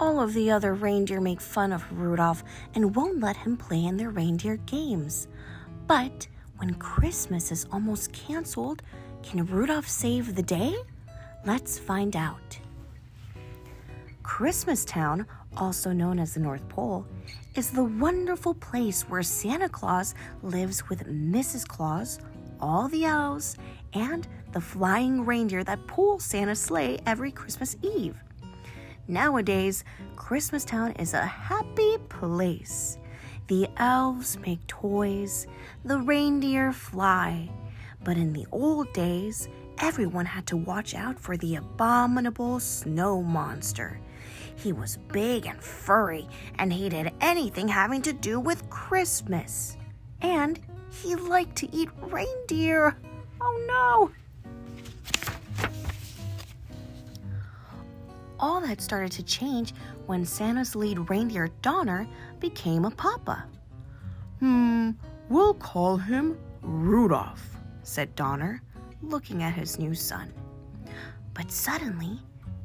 All of the other reindeer make fun of Rudolph and won't let him play in their reindeer games. But when Christmas is almost canceled, can Rudolph save the day? Let's find out. Christmastown, also known as the North Pole, is the wonderful place where Santa Claus lives with Mrs. Claus, all the elves, and the flying reindeer that pull Santa's sleigh every Christmas Eve. Nowadays, Christmastown is a happy place. The elves make toys, the reindeer fly. But in the old days, everyone had to watch out for the abominable snow monster. He was big and furry and hated anything having to do with Christmas. And he liked to eat reindeer. Oh no! All that started to change when Santa's lead reindeer, Donner, became a papa. We'll call him Rudolph, said Donner, looking at his new son. But suddenly,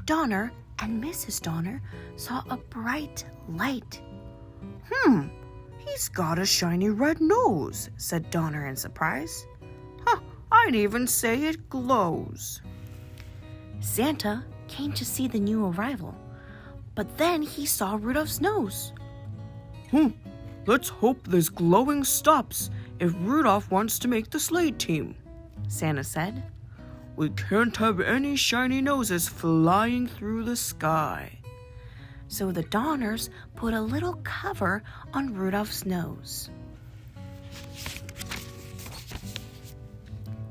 Donner and Mrs. Donner saw a bright light. He's got a shiny red nose, said Donner in surprise. I'd even say it glows. Santa came to see the new arrival, but then he saw Rudolph's nose. Let's hope this glowing stops if Rudolph wants to make the sleigh team, Santa said. We can't have any shiny noses flying through the sky. So the Donners put a little cover on Rudolph's nose.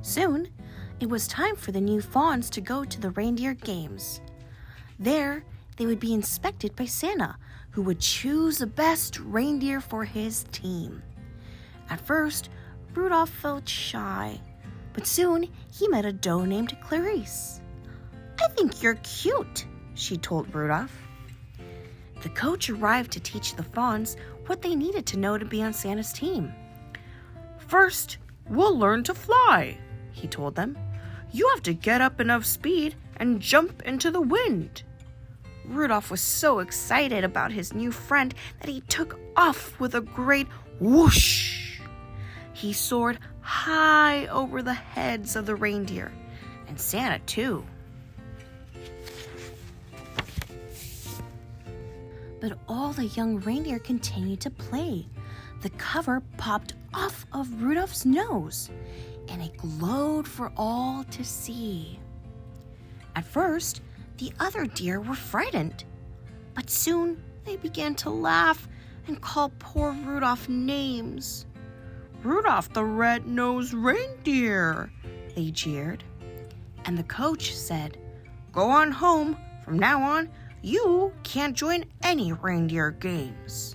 Soon, it was time for the new fawns to go to the reindeer games. There, they would be inspected by Santa, who would choose the best reindeer for his team. At first, Rudolph felt shy, but soon he met a doe named Clarice. "I think you're cute," she told Rudolph. The coach arrived to teach the fawns what they needed to know to be on Santa's team. First, we'll learn to fly, he told them. You have to get up enough speed and jump into the wind. Rudolph was so excited about his new friend that he took off with a great whoosh. He soared high over the heads of the reindeer, and Santa too. But all the young reindeer continued to play. The cover popped off of Rudolph's nose, and it glowed for all to see. At first, the other deer were frightened, but soon they began to laugh and call poor Rudolph names. Rudolph the Red-Nosed Reindeer, they jeered. And the coach said, Go on home. From now on, you can't join any reindeer games.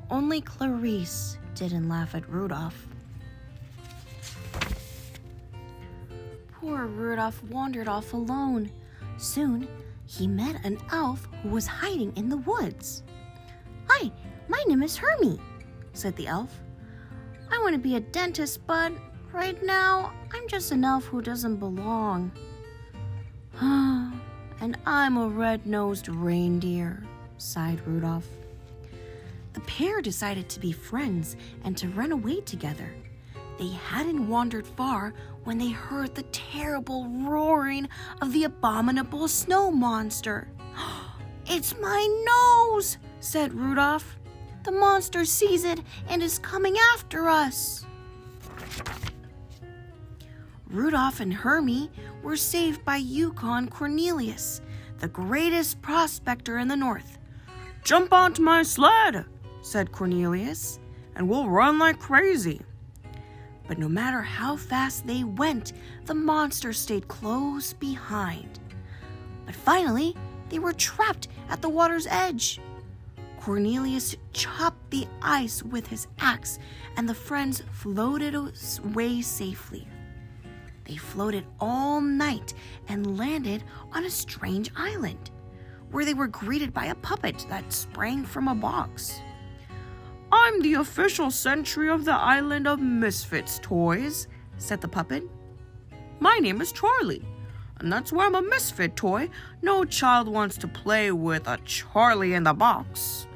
Only Clarice didn't laugh at Rudolph. Poor Rudolph wandered off alone. Soon, he met an elf who was hiding in the woods. "Hi, my name is Hermie," said the elf. "I want to be a dentist, but right now, I'm just an elf who doesn't belong." "And I'm a red-nosed reindeer," sighed Rudolph. The pair decided to be friends and to run away together. They hadn't wandered far when they heard the terrible roaring of the abominable snow monster. "It's my nose," said Rudolph. "The monster sees it and is coming after us." Rudolph and Hermie were saved by Yukon Cornelius, the greatest prospector in the north. "Jump onto my sled," said Cornelius, "and we'll run like crazy." But no matter how fast they went, the monster stayed close behind. But finally, they were trapped at the water's edge. Cornelius chopped the ice with his axe, and the friends floated away safely. They floated all night and landed on a strange island, where they were greeted by a puppet that sprang from a box. "I'm the official sentry of the island of misfits toys," said the puppet. "My name is Charlie, and that's why I'm a misfit toy. No child wants to play with a Charlie in the box.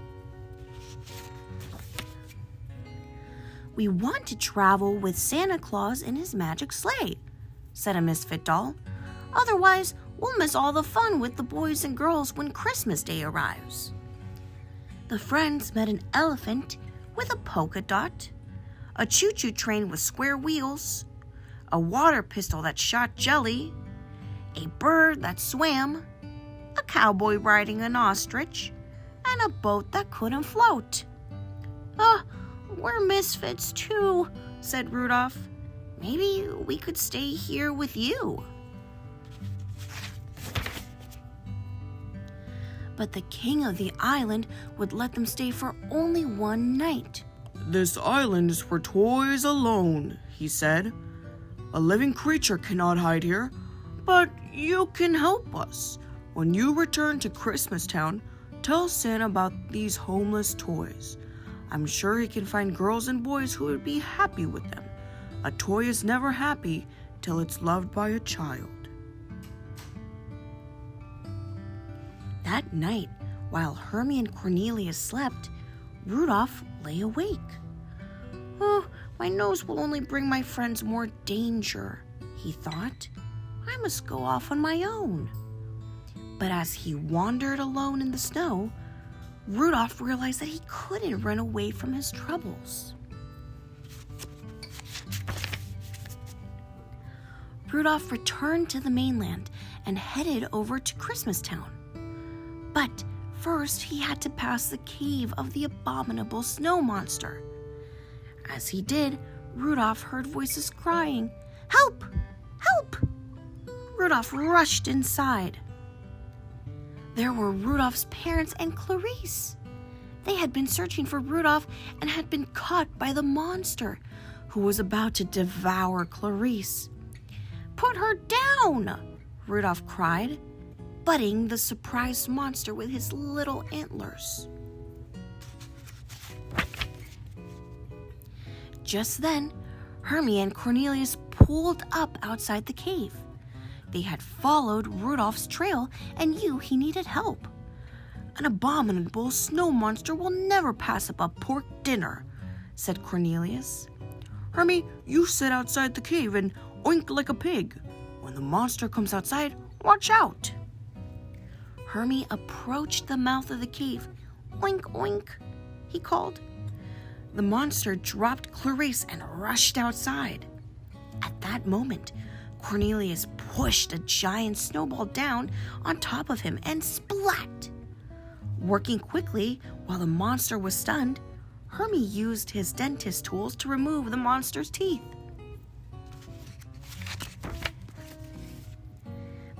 We want to travel with Santa Claus in his magic sleigh, said a misfit doll. Otherwise, we'll miss all the fun with the boys and girls when Christmas Day arrives. The friends met an elephant with a polka dot, a choo-choo train with square wheels, a water pistol that shot jelly, a bird that swam, a cowboy riding an ostrich, and a boat that couldn't float. We're misfits too, said Rudolph. Maybe we could stay here with you. But the king of the island would let them stay for only one night. This island is for toys alone, he said. A living creature cannot hide here, but you can help us. When you return to Christmas Town, tell Santa about these homeless toys. I'm sure he can find girls and boys who would be happy with them. A toy is never happy till it's loved by a child. That night, while Hermie and Cornelius slept, Rudolph lay awake. My nose will only bring my friends more danger, he thought. I must go off on my own. But as he wandered alone in the snow, Rudolph realized that he couldn't run away from his troubles. Rudolph returned to the mainland and headed over to Christmas Town. But first, he had to pass the cave of the abominable snow monster. As he did, Rudolph heard voices crying, "Help! Help!" Rudolph rushed inside. There were Rudolph's parents and Clarice. They had been searching for Rudolph and had been caught by the monster, who was about to devour Clarice. "Put her down!" Rudolph cried, butting the surprised monster with his little antlers. Just then, Hermie and Cornelius pulled up outside the cave. They had followed Rudolph's trail and knew he needed help. "An abominable snow monster will never pass up a pork dinner," said Cornelius. Hermie, you sit outside the cave and oink like a pig. When the monster comes outside, watch out. Hermie approached the mouth of the cave. "Oink, oink," he called. The monster dropped Clarice and rushed outside. At that moment, Cornelius pushed a giant snowball down on top of him and splat. Working quickly while the monster was stunned, Hermie used his dentist tools to remove the monster's teeth.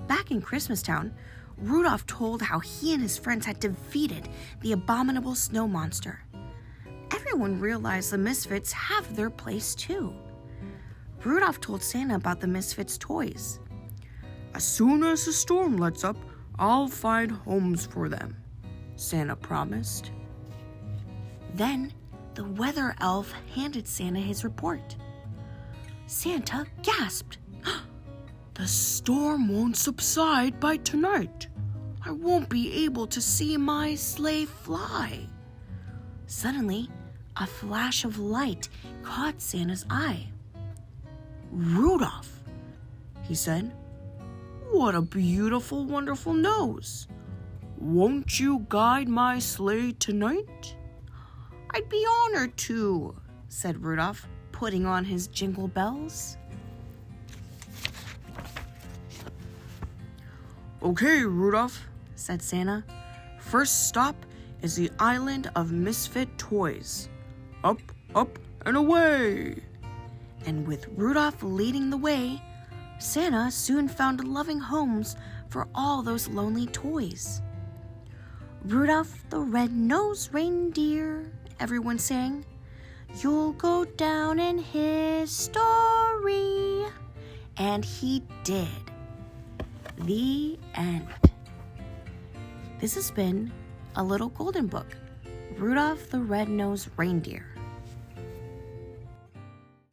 Back in Christmas Town, Rudolph told how he and his friends had defeated the abominable snow monster. Everyone realized the misfits have their place too. Rudolph told Santa about the misfits' toys. As soon as the storm lets up, I'll find homes for them, Santa promised. Then the weather elf handed Santa his report. Santa gasped. The storm won't subside by tonight. I won't be able to see my sleigh fly. Suddenly, a flash of light caught Santa's eye. "Rudolph," he said. "What a beautiful, wonderful nose. Won't you guide my sleigh tonight?" "I'd be honored to," said Rudolph, putting on his jingle bells. "Okay, Rudolph," said Santa. "First stop is the island of misfit toys. Up, up, and away." And with Rudolph leading the way, Santa soon found loving homes for all those lonely toys. "Rudolph the Red-Nosed Reindeer," everyone sang. "You'll go down in history." And he did. The end. This has been A Little Golden Book, Rudolph the Red-Nosed Reindeer.